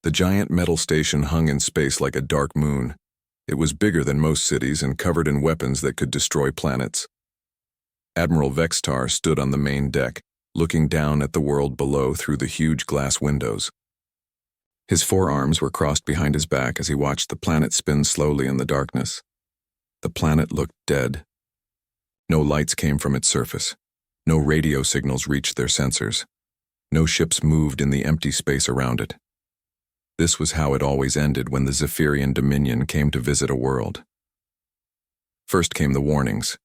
The giant metal station hung in space like a dark moon. It was bigger than most cities and covered in weapons that could destroy planets. Admiral Vextar stood on the main deck, looking down at the world below through the huge glass windows. His forearms were crossed behind his back as he watched the planet spin slowly in the darkness. The planet looked dead. No lights came from its surface. No radio signals reached their sensors. No ships moved in the empty space around it. This was how it always ended when the Zephyrian Dominion came to visit a world. First came the warnings.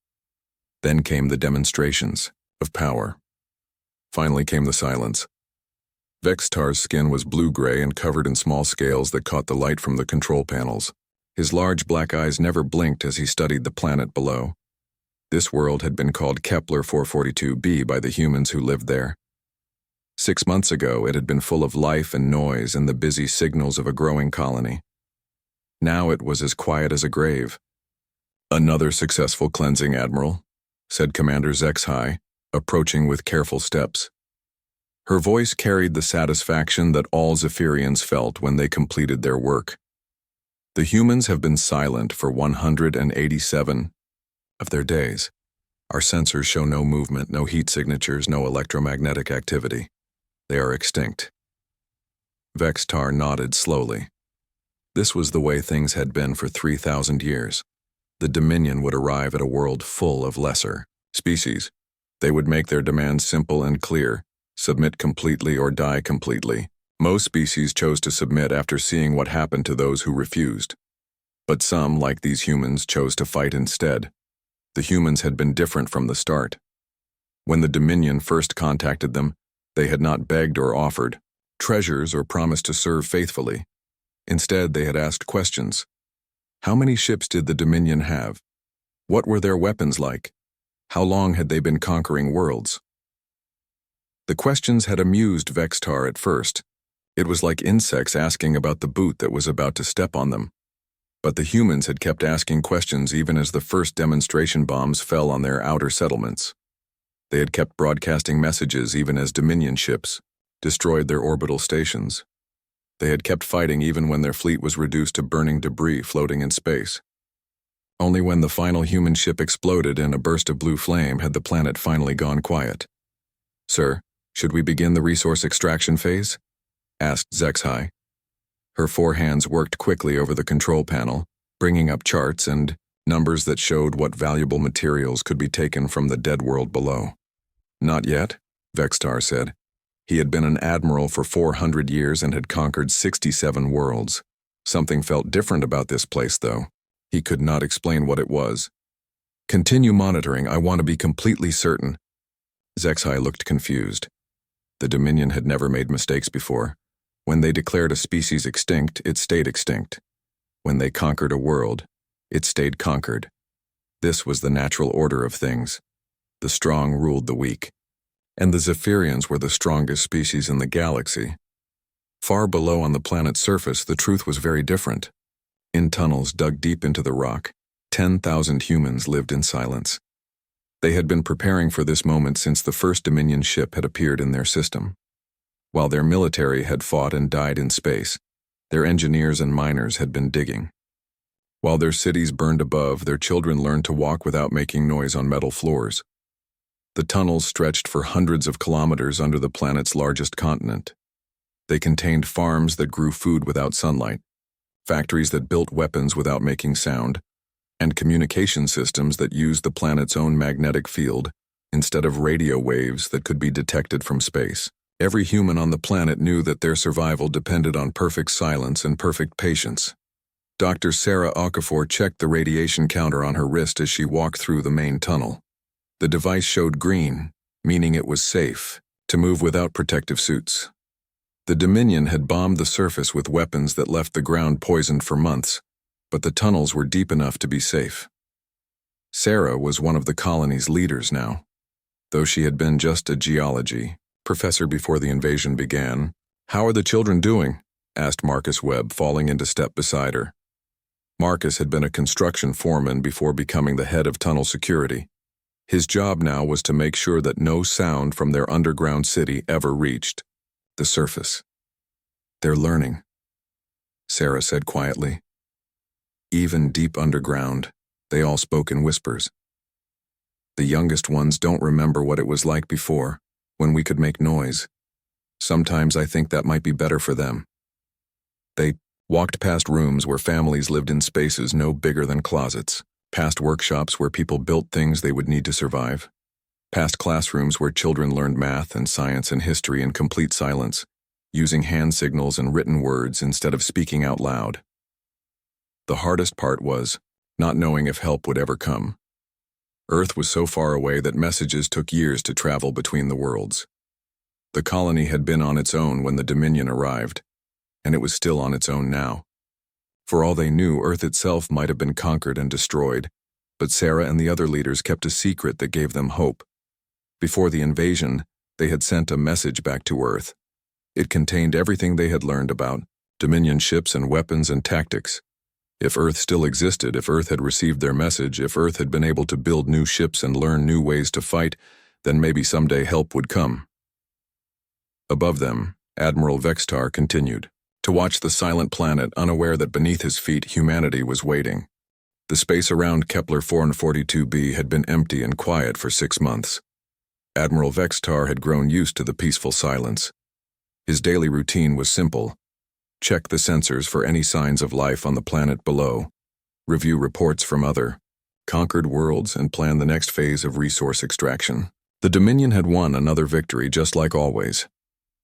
Then came the demonstrations of power. Finally came the silence. Vextar's skin was blue-gray and covered in small scales that caught the light from the control panels. His large black eyes never blinked as he studied the planet below. This world had been called Kepler 442b by the humans who lived there. 6 months ago, it had been full of life and noise and the busy signals of a growing colony. Now it was as quiet as a grave. "Another successful cleansing, Admiral," said Commander Zexhai, approaching with careful steps. Her voice carried the satisfaction that all Zephyrians felt when they completed their work. "The humans have been silent for 187 of their days. Our sensors show no movement, no heat signatures, no electromagnetic activity. They are extinct." Vextar nodded slowly. This was the way things had been for 3,000 years. The Dominion would arrive at a world full of lesser species. They would make their demands simple and clear: submit completely or die completely. Most species chose to submit after seeing what happened to those who refused. But some, like these humans, chose to fight instead. The humans had been different from the start. When the Dominion first contacted them, they had not begged or offered treasures or promised to serve faithfully. Instead, they had asked questions. How many ships did the Dominion have? What were their weapons like? How long had they been conquering worlds? The questions had amused Vextar at first. It was like insects asking about the boot that was about to step on them. But the humans had kept asking questions even as the first demonstration bombs fell on their outer settlements. They had kept broadcasting messages even as Dominion ships destroyed their orbital stations. They had kept fighting even when their fleet was reduced to burning debris floating in space. Only when the final human ship exploded in a burst of blue flame had the planet finally gone quiet. "Sir, should we begin the resource extraction phase?" asked Zexhai. Her four hands worked quickly over the control panel, bringing up charts and numbers that showed what valuable materials could be taken from the dead world below. "Not yet," Vextar said. He had been an admiral for 400 years and had conquered 67 worlds. Something felt different about this place, though. He could not explain what it was. "Continue monitoring. I want to be completely certain." Zexhai looked confused. The Dominion had never made mistakes before. When they declared a species extinct, it stayed extinct. When they conquered a world, it stayed conquered. This was the natural order of things. The strong ruled the weak. And the Zephyrians were the strongest species in the galaxy. Far below on the planet's surface, the truth was very different. In tunnels dug deep into the rock, 10,000 humans lived in silence. They had been preparing for this moment since the first Dominion ship had appeared in their system. While their military had fought and died in space, their engineers and miners had been digging. While their cities burned above, their children learned to walk without making noise on metal floors. The tunnels stretched for hundreds of kilometers under the planet's largest continent. They contained farms that grew food without sunlight, factories that built weapons without making sound, and communication systems that used the planet's own magnetic field instead of radio waves that could be detected from space. Every human on the planet knew that their survival depended on perfect silence and perfect patience. Dr. Sarah Okafor checked the radiation counter on her wrist as she walked through the main tunnel. The device showed green, meaning it was safe to move without protective suits. The Dominion had bombed the surface with weapons that left the ground poisoned for months, but the tunnels were deep enough to be safe. Sarah was one of the colony's leaders now. Though she had been just a geology professor before the invasion began. "How are the children doing?" asked Marcus Webb, falling into step beside her. Marcus had been a construction foreman before becoming the head of tunnel security. His job now was to make sure that no sound from their underground city ever reached the surface. "They're learning," Sarah said quietly. Even deep underground, they all spoke in whispers. The youngest ones don't remember what it was like before, when we could make noise. Sometimes I think that might be better for them. They walked past rooms where families lived in spaces no bigger than closets, past workshops where people built things they would need to survive, past classrooms where children learned math and science and history in complete silence, using hand signals and written words instead of speaking out loud. The hardest part was not knowing if help would ever come. Earth was so far away that messages took years to travel between the worlds. The colony had been on its own when the Dominion arrived, and it was still on its own now. For all they knew, Earth itself might have been conquered and destroyed, but Sarah and the other leaders kept a secret that gave them hope. Before the invasion, they had sent a message back to Earth. It contained everything they had learned about Dominion ships and weapons and tactics. If Earth still existed, if Earth had received their message, if Earth had been able to build new ships and learn new ways to fight, then maybe someday help would come. Above them, Admiral Vextar continued to watch the silent planet, unaware that beneath his feet humanity was waiting. The space around Kepler 442b had been empty and quiet for 6 months. Admiral Vextar had grown used to the peaceful silence. His daily routine was simple. Check the sensors for any signs of life on the planet below, review reports from other conquered worlds, and plan the next phase of resource extraction. The Dominion had won another victory just like always.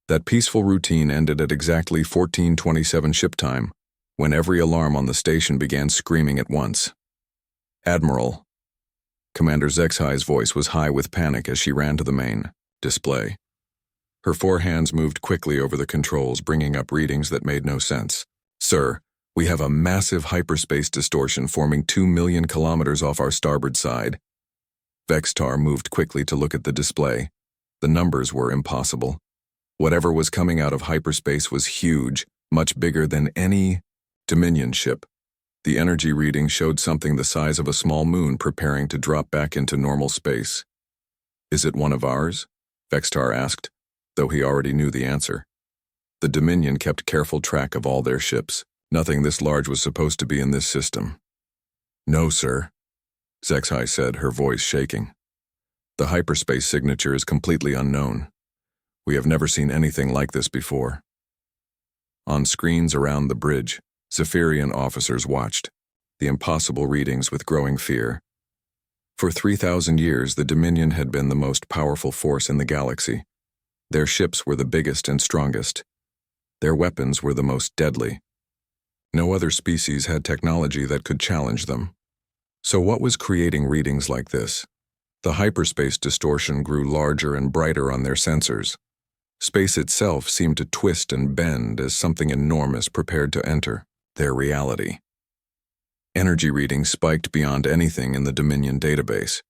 That peaceful routine ended at exactly 14:27 ship time, when every alarm on the station began screaming at once. Admiral. Commander Zexai's voice was high with panic as she ran to the main display. Her 4 hands moved quickly over the controls, bringing up readings that made no sense. Sir, we have a massive hyperspace distortion forming 2 million kilometers off our starboard side. Vextar moved quickly to look at the display. The numbers were impossible. Whatever was coming out of hyperspace was huge, much bigger than any Dominion ship. The energy reading showed something the size of a small moon preparing to drop back into normal space. Is it one of ours? Vextar asked, though he already knew the answer. The Dominion kept careful track of all their ships. Nothing this large was supposed to be in this system. No, sir, Zexai said, her voice shaking. The hyperspace signature is completely unknown. We have never seen anything like this before. On screens around the bridge, Zephyrian officers watched, the impossible readings with growing fear. For 3,000 years, the Dominion had been the most powerful force in the galaxy. Their ships were the biggest and strongest. Their weapons were the most deadly. No other species had technology that could challenge them. So what was creating readings like this? The hyperspace distortion grew larger and brighter on their sensors. Space itself seemed to twist and bend as something enormous prepared to enter their reality. Energy readings spiked beyond anything in the Dominion database.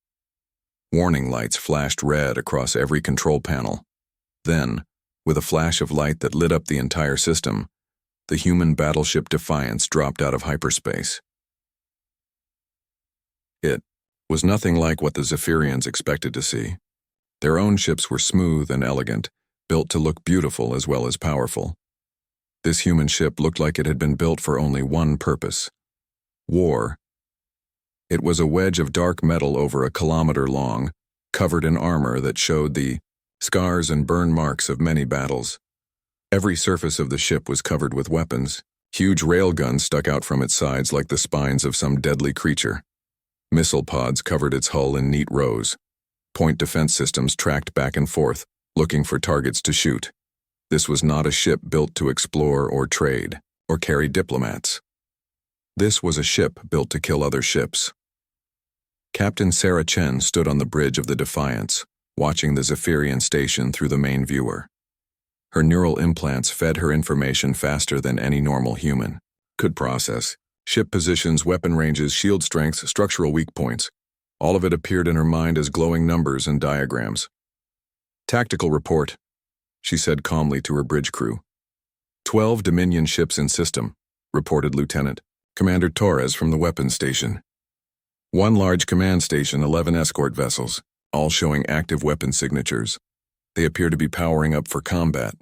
Warning lights flashed red across every control panel. Then, with a flash of light that lit up the entire system, the human battleship Defiance dropped out of hyperspace. It was nothing like what the Zephyrians expected to see. Their own ships were smooth and elegant, built to look beautiful as well as powerful. This human ship looked like it had been built for only one purpose: war. It was a wedge of dark metal over a kilometer long, covered in armor that showed the scars and burn marks of many battles. Every surface of the ship was covered with weapons. Huge railguns stuck out from its sides like the spines of some deadly creature. Missile pods covered its hull in neat rows. Point defense systems tracked back and forth, looking for targets to shoot. This was not a ship built to explore or trade, or carry diplomats. This was a ship built to kill other ships. Captain Sarah Chen stood on the bridge of the Defiance, watching the Zephyrian station through the main viewer. Her neural implants fed her information faster than any normal human could process. Ship positions, weapon ranges, shield strengths, structural weak points. All of it appeared in her mind as glowing numbers and diagrams. "Tactical report," she said calmly to her bridge crew. 12 Dominion ships in system, reported Lieutenant Commander Torres from the weapons station. 1 large command station, 11 escort vessels, all showing active weapon signatures. They appear to be powering up for combat.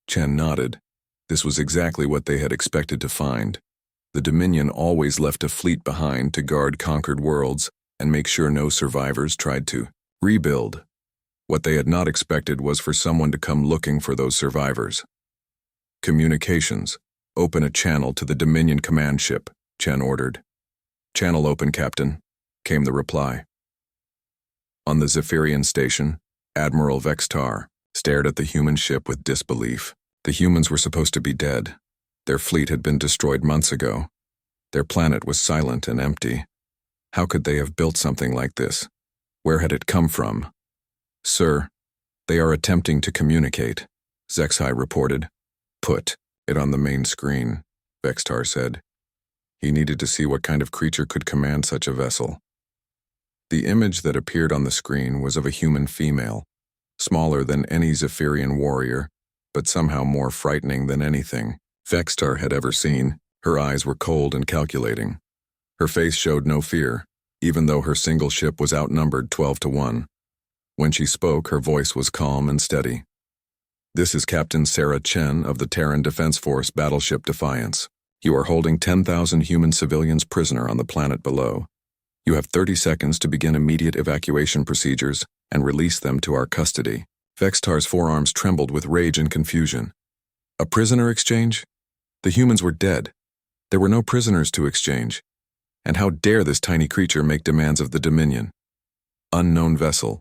Chen nodded. This was exactly what they had expected to find. The Dominion always left a fleet behind to guard conquered worlds and make sure no survivors tried to rebuild. What they had not expected was for someone to come looking for those survivors. Communications. Open a channel to the Dominion command ship, Chen ordered. Channel open, Captain, came the reply. On the Zephyrian station, Admiral Vextar stared at the human ship with disbelief. The humans were supposed to be dead. Their fleet had been destroyed months ago. Their planet was silent and empty. How could they have built something like this? Where had it come from? Sir, they are attempting to communicate, Zexhai reported. Put it on the main screen, Vextar said. He needed to see what kind of creature could command such a vessel. The image that appeared on the screen was of a human female, smaller than any Zephyrian warrior, but somehow more frightening than anything Vextar had ever seen. Her eyes were cold and calculating. Her face showed no fear, even though her single ship was outnumbered 12-1. When she spoke, her voice was calm and steady. This is Captain Sarah Chen of the Terran Defense Force Battleship Defiance. You are holding 10,000 human civilians prisoner on the planet below. You have 30 seconds to begin immediate evacuation procedures and release them to our custody. Vextar's forearms trembled with rage and confusion. A prisoner exchange? The humans were dead. There were no prisoners to exchange. And how dare this tiny creature make demands of the Dominion? Unknown vessel,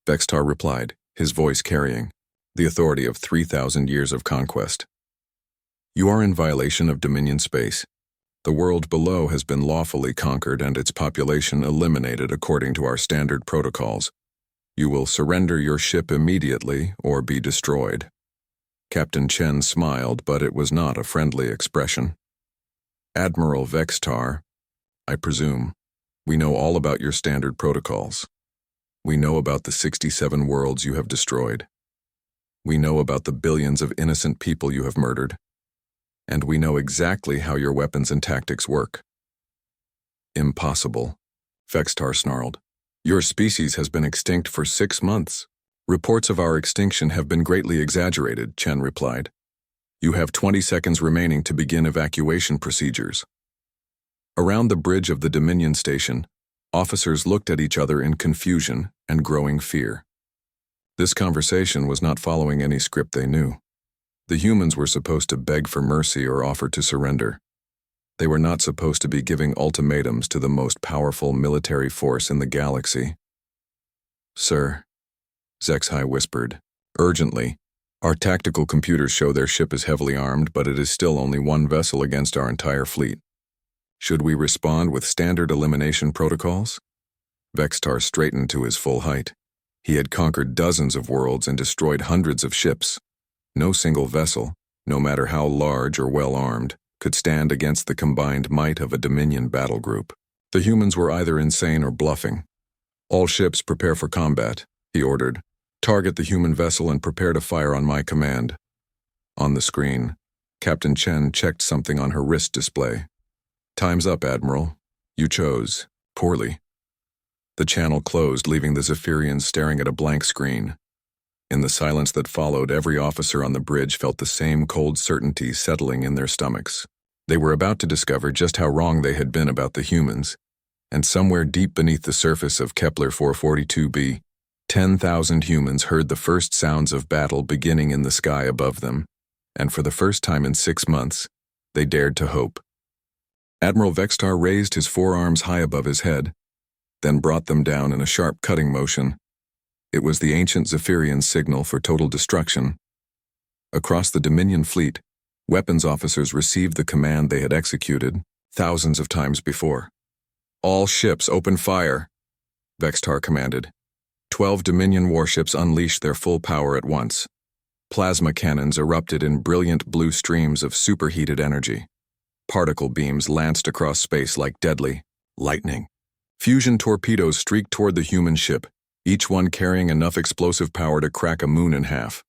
Vextar replied, his voice carrying the authority of 3,000 years of conquest. You are in violation of Dominion space. The world below has been lawfully conquered and its population eliminated according to our standard protocols. You will surrender your ship immediately or be destroyed. Captain Chen smiled, but it was not a friendly expression. Admiral Vextar, I presume, we know all about your standard protocols. We know about the 67 worlds you have destroyed. We know about the billions of innocent people you have murdered. And we know exactly how your weapons and tactics work. Impossible, Vextar snarled. Your species has been extinct for 6 months. Reports of our extinction have been greatly exaggerated, Chen replied. You have 20 seconds remaining to begin evacuation procedures. Around the bridge of the Dominion station, officers looked at each other in confusion and growing fear. This conversation was not following any script they knew. The humans were supposed to beg for mercy or offer to surrender. They were not supposed to be giving ultimatums to the most powerful military force in the galaxy. Sir, Zexhai whispered, urgently, our tactical computers show their ship is heavily armed, but it is still only one vessel against our entire fleet. Should we respond with standard elimination protocols? Vextar straightened to his full height. He had conquered dozens of worlds and destroyed hundreds of ships. No single vessel, no matter how large or well-armed, could stand against the combined might of a Dominion battle group. The humans were either insane or bluffing. All ships prepare for combat, he ordered. Target the human vessel and prepare to fire on my command. On the screen, Captain Chen checked something on her wrist display. Time's up, Admiral. You chose poorly. The channel closed, leaving the Zephyrians staring at a blank screen. In the silence that followed, every officer on the bridge felt the same cold certainty settling in their stomachs. They were about to discover just how wrong they had been about the humans, and somewhere deep beneath the surface of Kepler 442b, 10,000 humans heard the first sounds of battle beginning in the sky above them, and for the first time in 6 months, they dared to hope. Admiral Vextar raised his forearms high above his head, then brought them down in a sharp cutting motion. It was the ancient Zephyrian signal for total destruction. Across the Dominion fleet, weapons officers received the command they had executed thousands of times before. All ships open fire, Vextar commanded. 12 Dominion warships unleashed their full power at once. Plasma cannons erupted in brilliant blue streams of superheated energy. Particle beams lanced across space like deadly lightning. Fusion torpedoes streaked toward the human ship, each one carrying enough explosive power to crack a moon in half.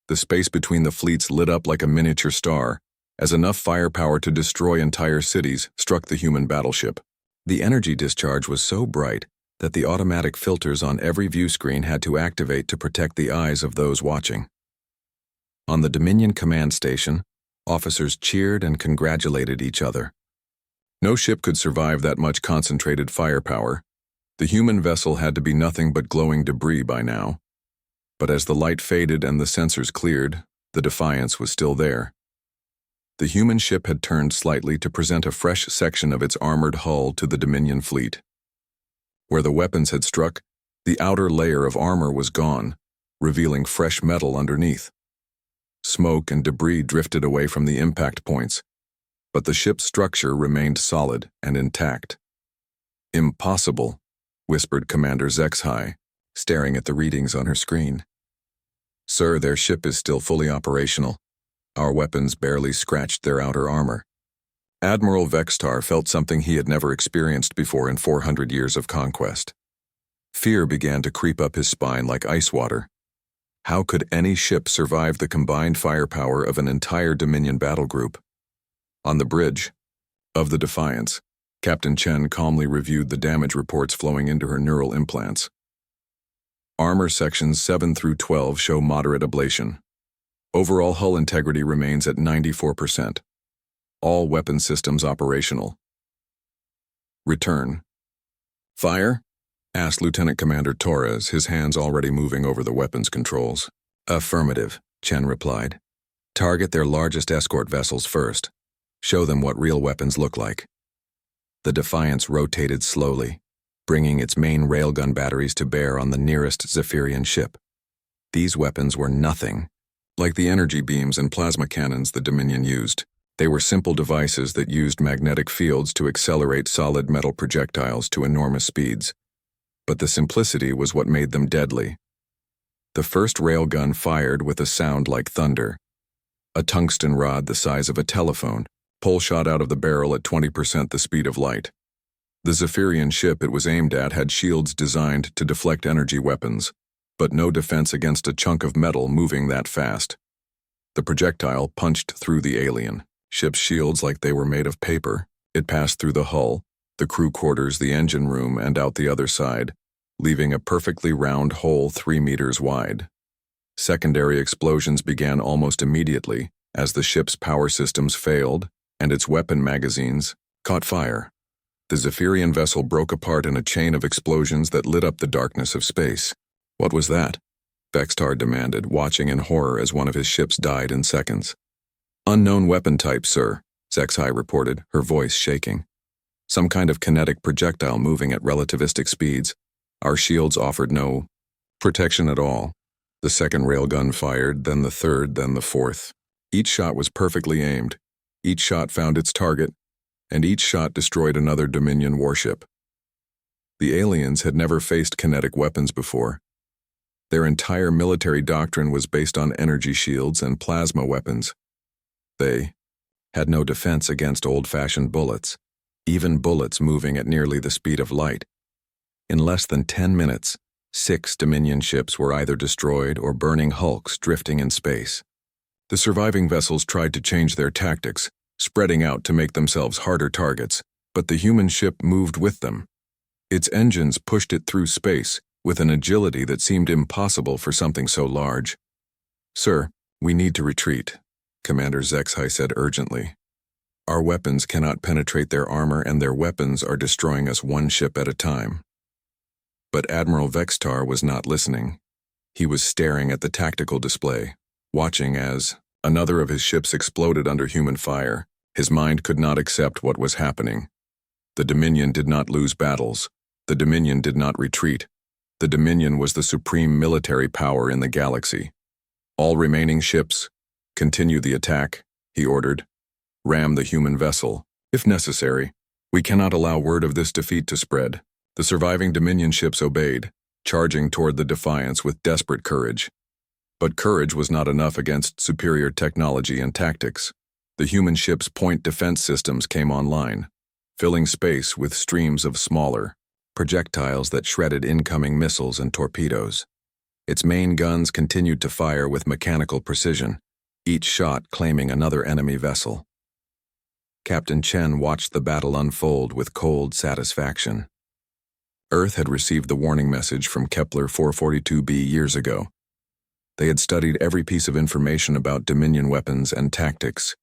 The space between the fleets lit up like a miniature star, as enough firepower to destroy entire cities struck the human battleship. The energy discharge was so bright that the automatic filters on every view screen had to activate to protect the eyes of those watching. On the Dominion command station, Officers cheered and congratulated each other. No ship could survive that much concentrated firepower. The human vessel had to be nothing but glowing debris by now. But as the light faded and the sensors cleared, the Defiance was still there. The human ship had turned slightly to present a fresh section of its armored hull to the Dominion fleet. Where the weapons had struck, the outer layer of armor was gone, revealing fresh metal underneath. Smoke and debris drifted away from the impact points, but the ship's structure remained solid and intact. "Impossible," whispered Commander HFY, staring at the readings on her screen. "Sir, their ship is still fully operational. Our weapons barely scratched their outer armor." Admiral Vextar felt something he had never experienced before in 400 years of conquest. Fear began to creep up his spine like ice water. How could any ship survive the combined firepower of an entire Dominion battle group? On the bridge of the Defiance, Captain Chen calmly reviewed the damage reports flowing into her neural implants. Armor sections 7 through 12 show moderate ablation. Overall hull integrity remains at 94%. All weapon systems operational. "Return." "Fire?" asked Lieutenant Commander Torres, his hands already moving over the weapons controls. "Affirmative," Chen replied. "Target their largest escort vessels first. Show them what real weapons look like." The Defiance rotated slowly, bringing its main railgun batteries to bear on the nearest Zephyrian ship. These weapons were nothing like the energy beams and plasma cannons the Dominion used. They were simple devices that used magnetic fields to accelerate solid metal projectiles to enormous speeds. But the simplicity was what made them deadly. The first railgun fired with a sound like thunder. A tungsten rod the size of a telephone, pole shot out of the barrel at 20% the speed of light. The Zephyrian ship it was aimed at had shields designed to deflect energy weapons, but no defense against a chunk of metal moving that fast. The projectile punched through the alien ship's shields like they were made of paper. It passed through the hull, the crew quarters, the engine room, and out the other side, leaving a perfectly round hole 3 meters wide. Secondary explosions began almost immediately as the ship's power systems failed and its weapon magazines caught fire. The Zephyrian vessel broke apart in a chain of explosions that lit up the darkness of space. "What was that?" Vextar demanded, watching in horror as one of his ships died in seconds. "Unknown weapon type, sir," HFY reported, her voice shaking. "Some kind of kinetic projectile moving at relativistic speeds. Our shields offered no protection at all." The second railgun fired, then the third, then the fourth. Each shot was perfectly aimed. Each shot found its target, and each shot destroyed another Dominion warship. The aliens had never faced kinetic weapons before. Their entire military doctrine was based on energy shields and plasma weapons. They had no defense against old-fashioned bullets, even bullets moving at nearly the speed of light. In less than 10 minutes, 6 Dominion ships were either destroyed or burning hulks drifting in space. The surviving vessels tried to change their tactics, spreading out to make themselves harder targets, but the human ship moved with them. Its engines pushed it through space with an agility that seemed impossible for something so large. "Sir, we need to retreat," Commander HFY said urgently. "Our weapons cannot penetrate their armor, and their weapons are destroying us one ship at a time." But Admiral Vextar was not listening. He was staring at the tactical display, watching as another of his ships exploded under human fire. His mind could not accept what was happening. The Dominion did not lose battles. The Dominion did not retreat. The Dominion was the supreme military power in the galaxy. "All remaining ships, continue the attack," he ordered. "Ram the human vessel, if necessary. We cannot allow word of this defeat to spread." The surviving Dominion ships obeyed, charging toward the Defiance with desperate courage. But courage was not enough against superior technology and tactics. The human ship's point defense systems came online, filling space with streams of smaller projectiles that shredded incoming missiles and torpedoes. Its main guns continued to fire with mechanical precision, each shot claiming another enemy vessel. Captain Chen watched the battle unfold with cold satisfaction. Earth had received the warning message from Kepler 442b years ago. They had studied every piece of information about Dominion weapons and tactics,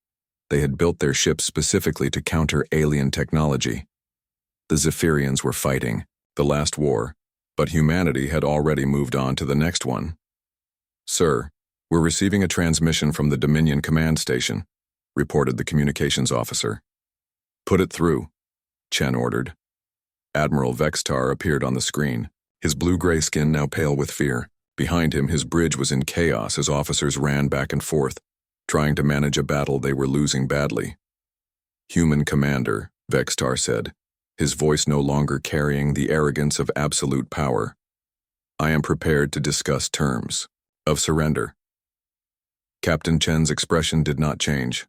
They had built their ships specifically to counter alien technology. The Zephyrians were fighting the last war, but humanity had already moved on to the next one. "Sir, we're receiving a transmission from the Dominion command station," reported the communications officer. "Put it through," Chen ordered. Admiral Vextar appeared on the screen, his blue-gray skin now pale with fear. Behind him, his bridge was in chaos as officers ran back and forth, trying to manage a battle they were losing badly. "Human commander," Vextar said, his voice no longer carrying the arrogance of absolute power. "I am prepared to discuss terms of surrender." Captain Chen's expression did not change.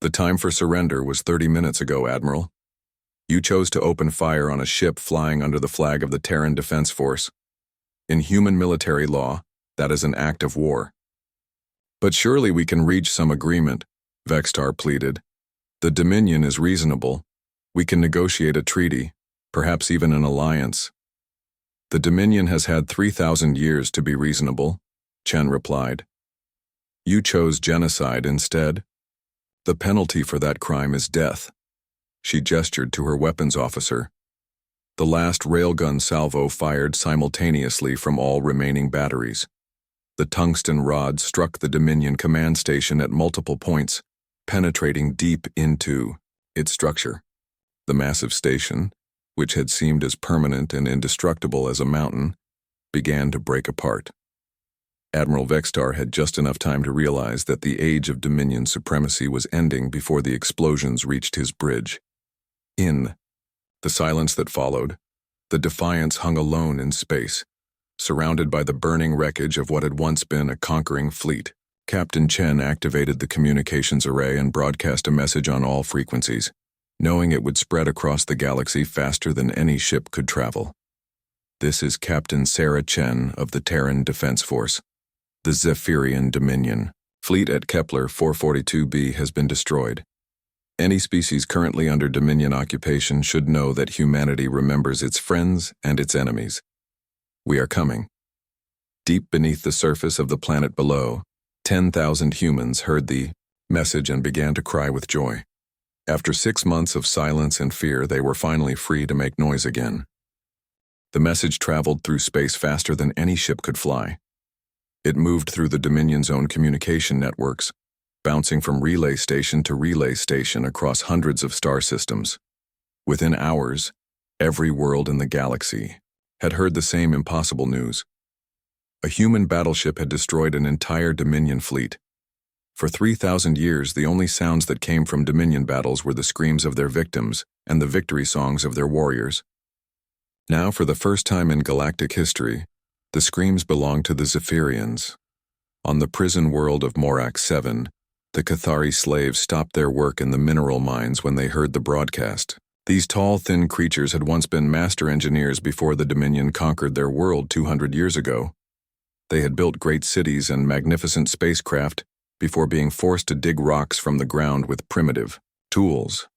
"The time for surrender was 30 minutes ago, Admiral. You chose to open fire on a ship flying under the flag of the Terran Defense Force. In human military law, that is an act of war." "But surely we can reach some agreement," Vextar pleaded. "The Dominion is reasonable. We can negotiate a treaty, perhaps even an alliance." "The Dominion has had 3,000 years to be reasonable," Chen replied. "You chose genocide instead. The penalty for that crime is death." She gestured to her weapons officer. The last railgun salvo fired simultaneously from all remaining batteries. The tungsten rod struck the Dominion command station at multiple points, penetrating deep into its structure. The massive station, which had seemed as permanent and indestructible as a mountain, began to break apart. Admiral Vextar had just enough time to realize that the age of Dominion supremacy was ending before the explosions reached his bridge. In the silence that followed, the Defiance hung alone in space, surrounded by the burning wreckage of what had once been a conquering fleet. Captain Chen activated the communications array and broadcast a message on all frequencies, knowing it would spread across the galaxy faster than any ship could travel. "This is Captain Sarah Chen of the Terran Defense Force. The Zephyrian Dominion fleet at Kepler 442b has been destroyed. Any species currently under Dominion occupation should know that humanity remembers its friends and its enemies. We are coming." Deep beneath the surface of the planet below, 10,000 humans heard the message and began to cry with joy. After 6 months of silence and fear, they were finally free to make noise again. The message traveled through space faster than any ship could fly. It moved through the Dominion's own communication networks, bouncing from relay station to relay station across hundreds of star systems. Within hours, every world in the galaxy had heard the same impossible news. A human battleship had destroyed an entire Dominion fleet. For 3,000 years, the only sounds that came from Dominion battles were the screams of their victims and the victory songs of their warriors. Now, for the first time in galactic history, the screams belonged to the Zephyrians. On the prison world of Morak 7, the Cathari slaves stopped their work in the mineral mines when they heard the broadcast. These tall, thin creatures had once been master engineers before the Dominion conquered their world 200 years ago. They had built great cities and magnificent spacecraft before being forced to dig rocks from the ground with primitive tools.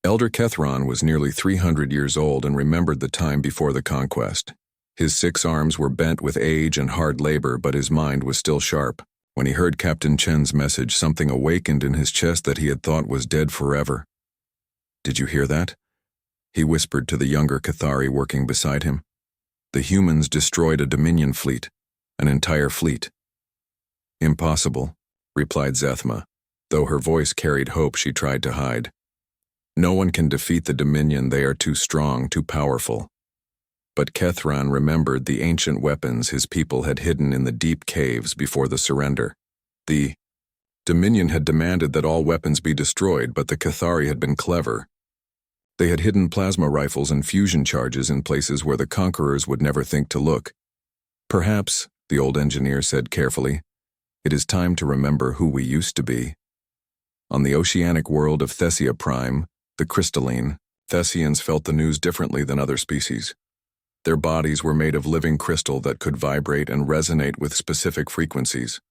Elder Kethron was nearly 300 years old and remembered the time before the conquest. His 6 arms were bent with age and hard labor, but his mind was still sharp. When he heard Captain Chen's message, something awakened in his chest that he had thought was dead forever. "Did you hear that?" he whispered to the younger Cathari working beside him. "The humans destroyed a Dominion fleet, an entire fleet." "Impossible," replied Zethma, though her voice carried hope she tried to hide. "No one can defeat the Dominion. They are too strong, too powerful." But Kethron remembered the ancient weapons his people had hidden in the deep caves before the surrender. The Dominion had demanded that all weapons be destroyed, but the Cathari had been clever. They had hidden plasma rifles and fusion charges in places where the conquerors would never think to look. "Perhaps," the old engineer said carefully, "it is time to remember who we used to be." On the oceanic world of Thessia Prime, the crystalline, Thessians felt the news differently than other species. Their bodies were made of living crystal that could vibrate and resonate with specific frequencies.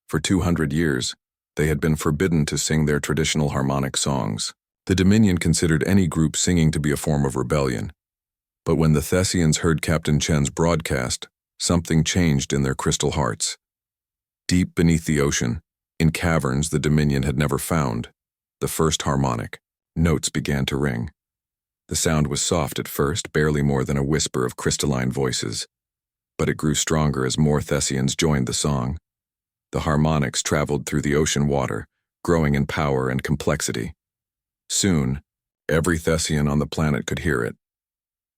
For 200 years, they had been forbidden to sing their traditional harmonic songs. The Dominion considered any group singing to be a form of rebellion. But when the Thessians heard Captain Chen's broadcast, something changed in their crystal hearts. Deep beneath the ocean, In caverns the Dominion had never found, the first harmonic, notes began to ring. The sound was soft at first, barely more than a whisper of crystalline voices, but it grew stronger as more Thessians joined the song. The harmonics traveled through the ocean water, growing in power and complexity. Soon, every Thessian on the planet could hear it.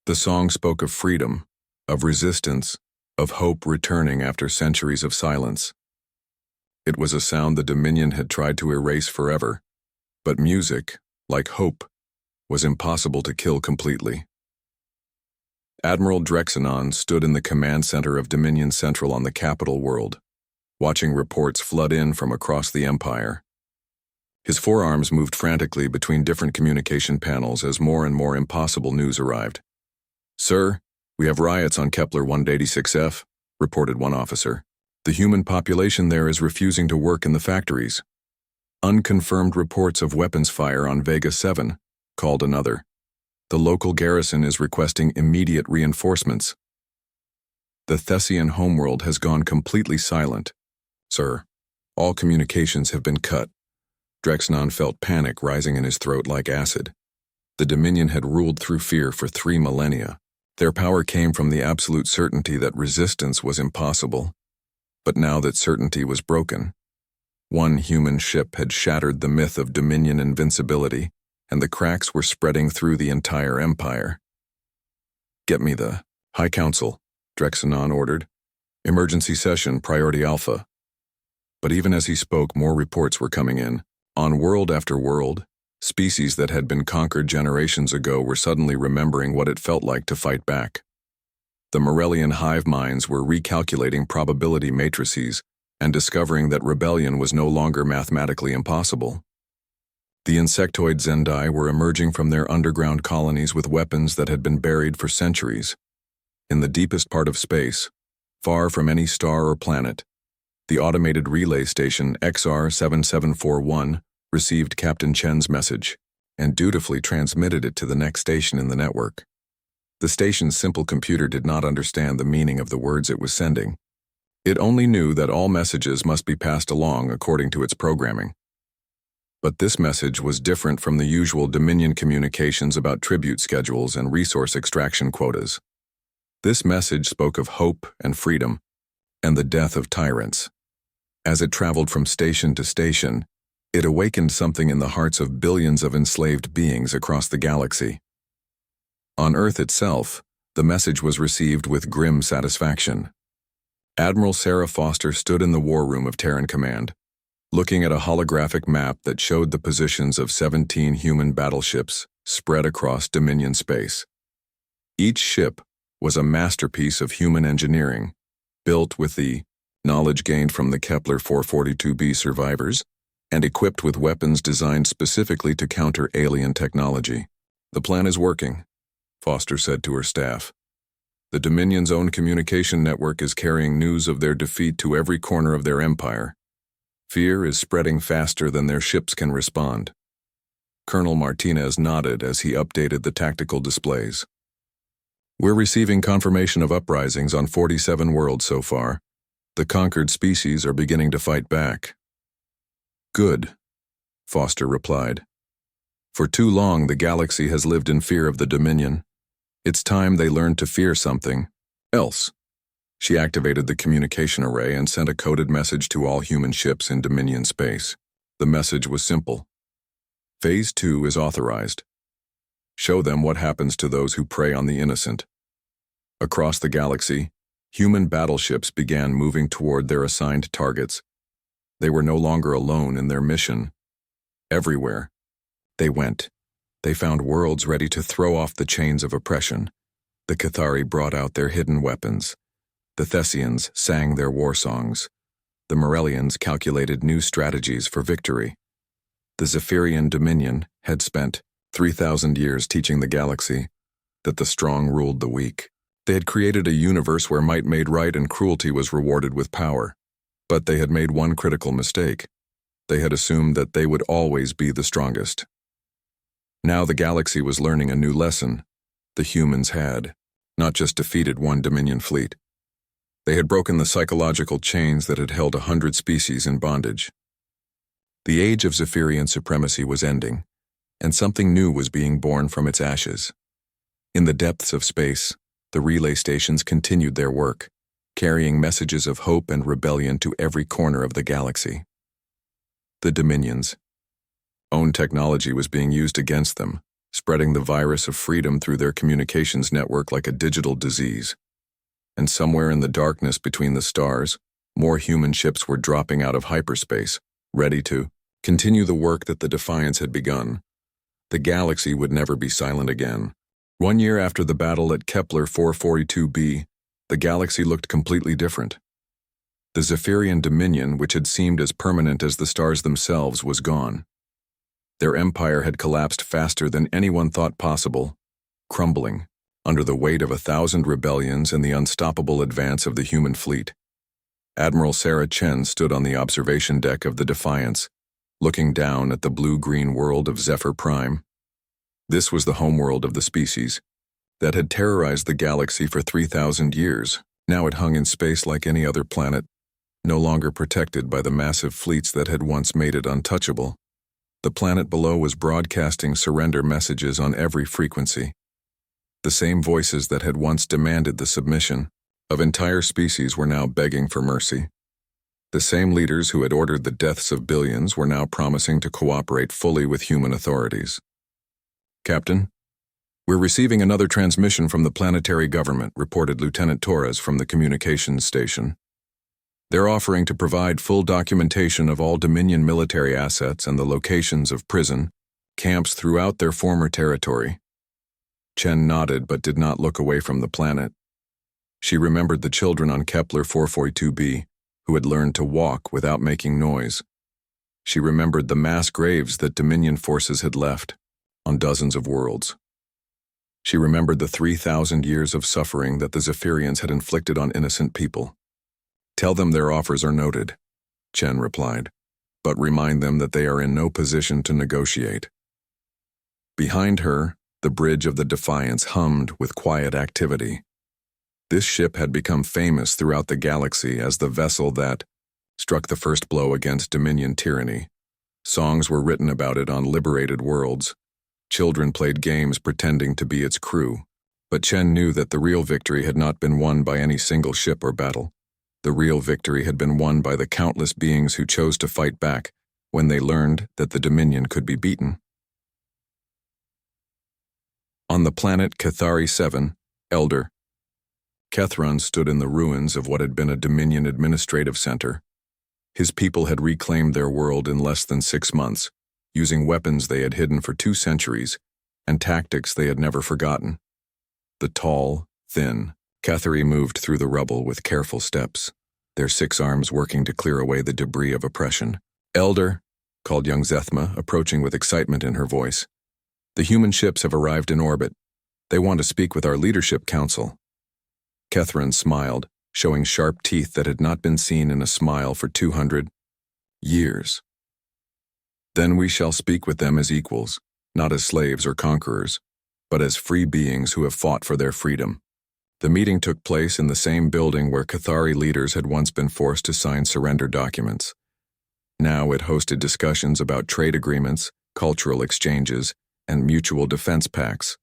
The song spoke of freedom, of resistance, of hope returning after centuries of silence. It was a sound the Dominion had tried to erase forever, but music, like hope, was impossible to kill completely. Admiral Drexanon stood in the command center of Dominion Central on the capital world, watching reports flood in from across the Empire. His forearms moved frantically between different communication panels as more and more impossible news arrived. "Sir, we have riots on Kepler 186F, reported one officer. "The human population there is refusing to work in the factories." "Unconfirmed reports of weapons fire on Vega 7, called another. "The local garrison is requesting immediate reinforcements." "The Thessian homeworld has gone completely silent. Sir, all communications have been cut." Drexanon felt panic rising in his throat like acid. The Dominion had ruled through fear for 3 millennia. Their power came from the absolute certainty that resistance was impossible. But now that certainty was broken, one human ship had shattered the myth of Dominion invincibility, and the cracks were spreading through the entire empire. "Get me the High Council," Drexanon ordered. "Emergency session, Priority Alpha." But even as he spoke, more reports were coming in. On world after world, species that had been conquered generations ago were suddenly remembering what it felt like to fight back. The Morellian hive minds were recalculating probability matrices and discovering that rebellion was no longer mathematically impossible. The insectoid Zendai were emerging from their underground colonies with weapons that had been buried for centuries. In the deepest part of space, far from any star or planet, the automated relay station XR7741 received Captain Chen's message and dutifully transmitted it to the next station in the network. The station's simple computer did not understand the meaning of the words it was sending. It only knew that all messages must be passed along according to its programming. But this message was different from the usual Dominion communications about tribute schedules and resource extraction quotas. This message spoke of hope and freedom, and the death of tyrants. As it traveled from station to station, it awakened something in the hearts of billions of enslaved beings across the galaxy. On Earth itself, the message was received with grim satisfaction. Admiral Sarah Foster stood in the war room of Terran Command, looking at a holographic map that showed the positions of 17 human battleships spread across Dominion space. Each ship was a masterpiece of human engineering, built with the knowledge gained from the Kepler 442b survivors, and equipped with weapons designed specifically to counter alien technology. "The plan is working," Foster said to her staff. "The Dominion's own communication network is carrying news of their defeat to every corner of their empire. Fear is spreading faster than their ships can respond." Colonel Martinez nodded as he updated the tactical displays. "We're receiving confirmation of uprisings on 47 worlds so far. The conquered species are beginning to fight back." "Good," Foster replied. "For too long the galaxy has lived in fear of the Dominion. It's time they learned to fear something else." She activated the communication array and sent a coded message to all human ships in Dominion space. The message was simple. "Phase 2 is authorized. Show them what happens to those who prey on the innocent." Across the galaxy, human battleships began moving toward their assigned targets. They were no longer alone in their mission. Everywhere they went, they found worlds ready to throw off the chains of oppression. The Cathari brought out their hidden weapons. The Thessians sang their war songs. The Morellians calculated new strategies for victory. The Zephyrian Dominion had spent 3,000 years teaching the galaxy that the strong ruled the weak. They had created a universe where might made right and cruelty was rewarded with power. But they had made one critical mistake. They had assumed that they would always be the strongest. Now the galaxy was learning a new lesson. The humans had not just defeated one Dominion fleet. They had broken the psychological chains that had held 100 species in bondage. The age of Zephyrian supremacy was ending, and something new was being born from its ashes. In the depths of space, the relay stations continued their work, carrying messages of hope and rebellion to every corner of the galaxy. The Dominion's own technology was being used against them, spreading the virus of freedom through their communications network like a digital disease. And somewhere in the darkness between the stars, more human ships were dropping out of hyperspace, ready to continue the work that the Defiance had begun. The galaxy would never be silent again. 1 year after the battle at Kepler 442b, the galaxy looked completely different. The Zephyrian Dominion, which had seemed as permanent as the stars themselves, was gone. Their empire had collapsed faster than anyone thought possible, crumbling under the weight of 1,000 rebellions and the unstoppable advance of the human fleet. Admiral Sarah Chen stood on the observation deck of the Defiance, looking down at the blue-green world of Zephyr Prime. This was the homeworld of the species that had terrorized the galaxy for 3,000 years. Now it hung in space like any other planet, no longer protected by the massive fleets that had once made it untouchable. The planet below was broadcasting surrender messages on every frequency. The same voices that had once demanded the submission of entire species were now begging for mercy. The same leaders who had ordered the deaths of billions were now promising to cooperate fully with human authorities. "Captain, we're receiving another transmission from the planetary government," reported Lieutenant Torres from the communications station. "They're offering to provide full documentation of all Dominion military assets and the locations of prison camps throughout their former territory." Chen nodded but did not look away from the planet. She remembered the children on Kepler 442b who had learned to walk without making noise. She remembered the mass graves that Dominion forces had left on dozens of worlds. She remembered the 3,000 years of suffering that the Zephyrians had inflicted on innocent people. "Tell them their offers are noted," Chen replied, "but remind them that they are in no position to negotiate." Behind her, the bridge of the Defiance hummed with quiet activity. This ship had become famous throughout the galaxy as the vessel that struck the first blow against Dominion tyranny. Songs were written about it on liberated worlds. Children played games pretending to be its crew. But Chen knew that the real victory had not been won by any single ship or battle. The real victory had been won by the countless beings who chose to fight back when they learned that the Dominion could be beaten. On the planet Cathari 7, Elder Kethron stood in the ruins of what had been a Dominion administrative center. His people had reclaimed their world in less than 6 months, using weapons they had hidden for 2 centuries and tactics they had never forgotten. The tall, thin Cathari moved through the rubble with careful steps, their 6 arms working to clear away the debris of oppression. "Elder," called young Zethma, approaching with excitement in her voice. "The human ships have arrived in orbit. They want to speak with our leadership council." Kethron smiled, showing sharp teeth that had not been seen in a smile for 200 years. "Then we shall speak with them as equals, not as slaves or conquerors, but as free beings who have fought for their freedom." The meeting took place in the same building where Cathari leaders had once been forced to sign surrender documents. Now it hosted discussions about trade agreements, cultural exchanges, and mutual defense pacts.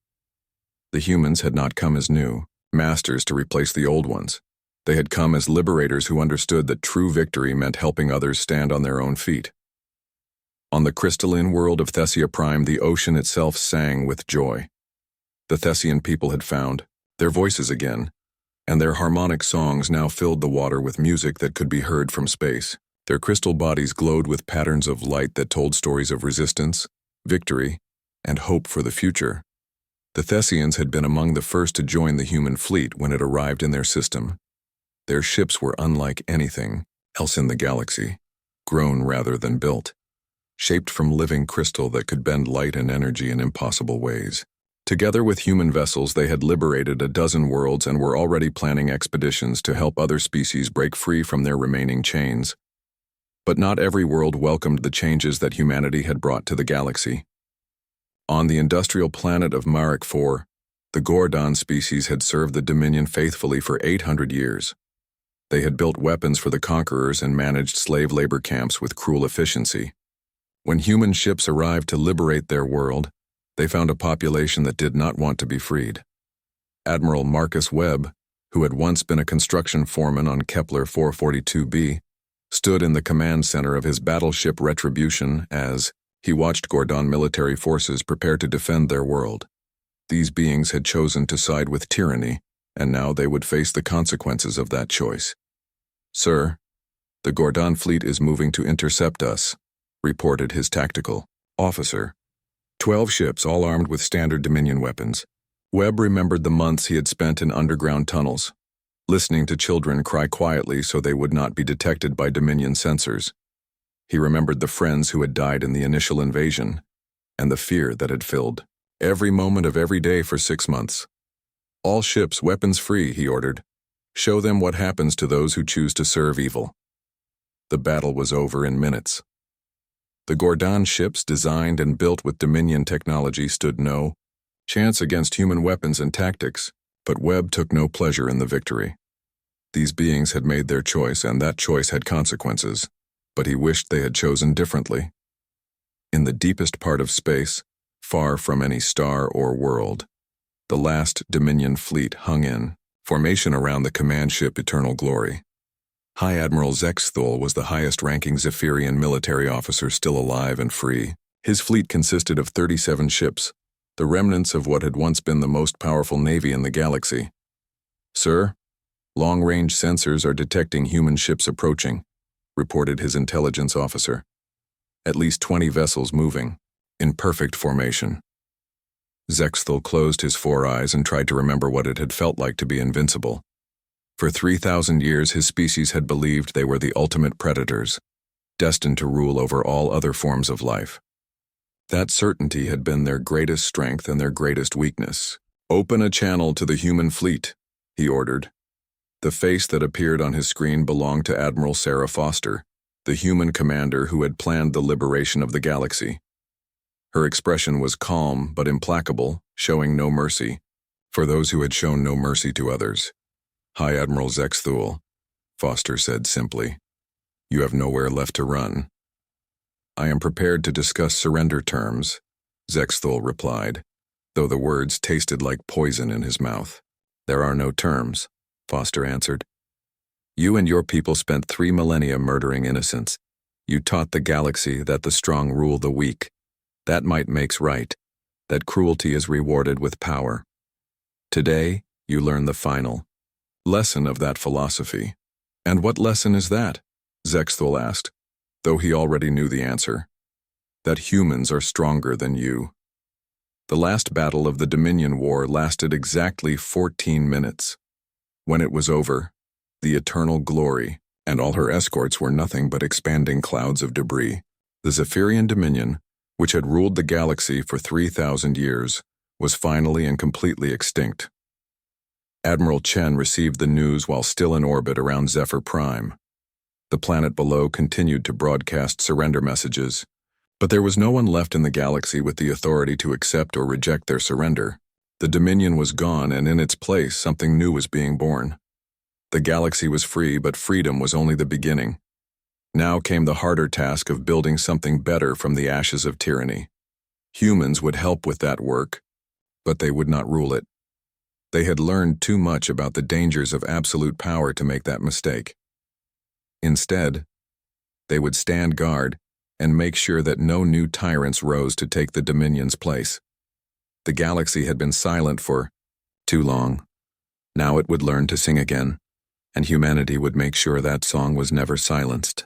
The humans had not come as new masters to replace the old ones. They had come as liberators who understood that true victory meant helping others stand on their own feet. On the crystalline world of Thessia Prime, the ocean itself sang with joy. The Thessian people had found their voices again, and their harmonic songs now filled the water with music that could be heard from space. Their crystal bodies glowed with patterns of light that told stories of resistance, victory, and hope for the future. The Thessians had been among the first to join the human fleet when it arrived in their system. Their ships were unlike anything else in the galaxy, grown rather than built, shaped from living crystal that could bend light and energy in impossible ways. Together with human vessels, they had liberated a dozen worlds and were already planning expeditions to help other species break free from their remaining chains. But not every world welcomed the changes that humanity had brought to the galaxy. On the industrial planet of Marek IV, the Gordon species had served the Dominion faithfully for 800 years. They had built weapons for the conquerors and managed slave labor camps with cruel efficiency. When human ships arrived to liberate their world, they found a population that did not want to be freed. Admiral Marcus Webb, who had once been a construction foreman on Kepler 442b, stood in the command center of his battleship Retribution as he watched Gordon military forces prepare to defend their world. These beings had chosen to side with tyranny, and now they would face the consequences of that choice. "Sir, the Gordon fleet is moving to intercept us," reported his tactical officer. 12 ships, all armed with standard Dominion weapons. Webb remembered the months he had spent in underground tunnels, listening to children cry quietly so they would not be detected by Dominion sensors. He remembered the friends who had died in the initial invasion, and the fear that had filled every moment of every day for 6 months. "All ships weapons free," he ordered. "Show them what happens to those who choose to serve evil." The battle was over in minutes. The Gordon ships, designed and built with Dominion technology, stood no chance against human weapons and tactics, but Webb took no pleasure in the victory. These beings had made their choice, and that choice had consequences, but he wished they had chosen differently. In the deepest part of space, far from any star or world, the last Dominion fleet hung in formation around the command ship Eternal Glory. High Admiral Zexthul was the highest-ranking Zephyrian military officer still alive and free. His fleet consisted of 37 ships, the remnants of what had once been the most powerful navy in the galaxy. "Sir, long-range sensors are detecting human ships approaching," reported his intelligence officer. "At least 20 vessels moving, in perfect formation." Zexthul closed his 4 eyes and tried to remember what it had felt like to be invincible. For 3,000 years, his species had believed they were the ultimate predators, destined to rule over all other forms of life. That certainty had been their greatest strength and their greatest weakness. "Open a channel to the human fleet," he ordered. The face that appeared on his screen belonged to Admiral Sarah Foster, the human commander who had planned the liberation of the galaxy. Her expression was calm but implacable, showing no mercy for those who had shown no mercy to others. "High Admiral Zexthul," Foster said simply, "you have nowhere left to run." "I am prepared to discuss surrender terms," Zexthul replied, though the words tasted like poison in his mouth. "There are no terms," Foster answered. "You and your people spent 3 millennia murdering innocents. You taught the galaxy that the strong rule the weak, that might makes right, that cruelty is rewarded with power. Today, you learn the final lesson of that philosophy." "And what lesson is that?" Zexthul asked, though he already knew the answer. "That humans are stronger than you." The last battle of the Dominion War lasted exactly 14 minutes. When it was over, the Eternal Glory and all her escorts were nothing but expanding clouds of debris. The Zephyrian Dominion, which had ruled the galaxy for 3,000 years, was finally and completely extinct. Admiral Chen received the news while still in orbit around Zephyr Prime. The planet below continued to broadcast surrender messages, but there was no one left in the galaxy with the authority to accept or reject their surrender. The Dominion was gone, and in its place something new was being born. The galaxy was free, but freedom was only the beginning. Now came the harder task of building something better from the ashes of tyranny. Humans would help with that work, but they would not rule it. They had learned too much about the dangers of absolute power to make that mistake. Instead, they would stand guard and make sure that no new tyrants rose to take the Dominion's place. The galaxy had been silent for too long. Now it would learn to sing again, and humanity would make sure that song was never silenced.